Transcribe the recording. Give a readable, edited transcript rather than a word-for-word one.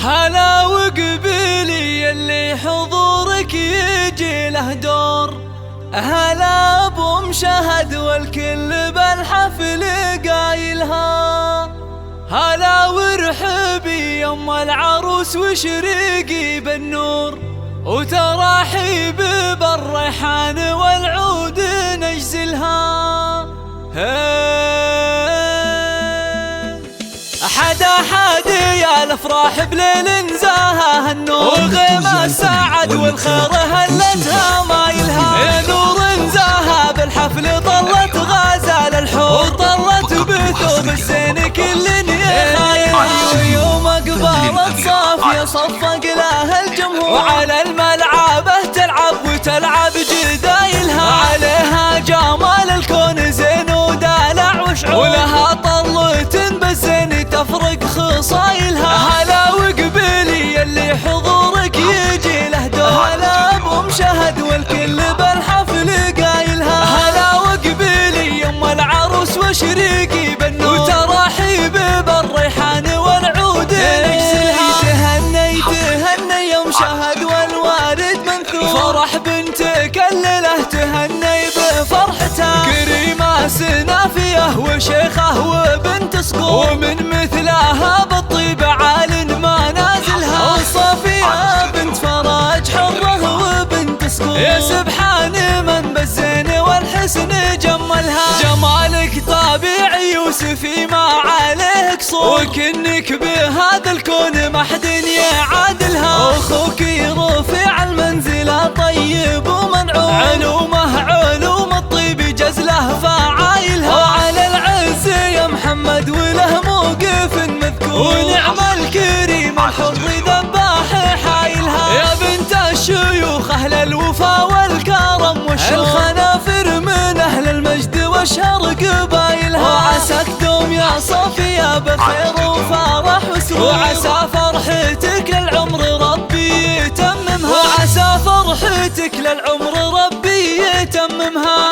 هلا وقبيلي اللي حضورك يجي له دور، هلا ابو مشهد والكل بالحفل قايلها، هلا ورحبي يم العروس وشريقي بالنور، وتراحيب بالريحان والعود نجزلها. حدا يا الافراح بليل نزاها النور، وغيمة السعد والخير هلتها مايلها، نور نزاها بالحفل طلت غزال الحور، طلت بثوب الزين كل يخايلها، يوم قبالت صافية صفق لها الجمهور، وعلى الملعبة تلعب وتلعب جدايلها، عليها جمال الكون زين ودلع وشعور، ولها طلة بالزين تفرق خصايلها. هلا وقبيلي اللي حضورك يجي له دور، هلا ابو مشهد والكل بالحفل قايلها، هلا وقبيلي يم العروس وشريقي بالنور، وتراحيب بالريحان والعود نجزلها. تهني يا مشهد والوالد منثور، فرح بنتك الليله تهني بفرحتها، كريمه سنافيه وشيخه وبنت صقور، ومن مثلها بالطيب عال ما نازلها، وصافيه بنت فرج حره وبنت صقور، يا سبحان من بالزين والحسن جملها، جمالك طبيعي يوسفي ما عليه قصور، وكنك بهذا الكون ما حد يعادلها، اخوك رفيع المنزله طيب ومنعوم، علوم الطيب جزله فعايلها، وعلى العز يا محمد وله موقف مذكور، ونعم الكريم الحر ذباح حايلها، يا بنت الشيوخ اهل الوفا والكرم والشور، الخنافر من اهل المجد واشهر قبايلها، وعساك دوم يا صافيه بخير وفرح وسرور، وعسى فرحتك للعمر ربي يتممها، وعسى فرحتك للعمر ربي يتممها.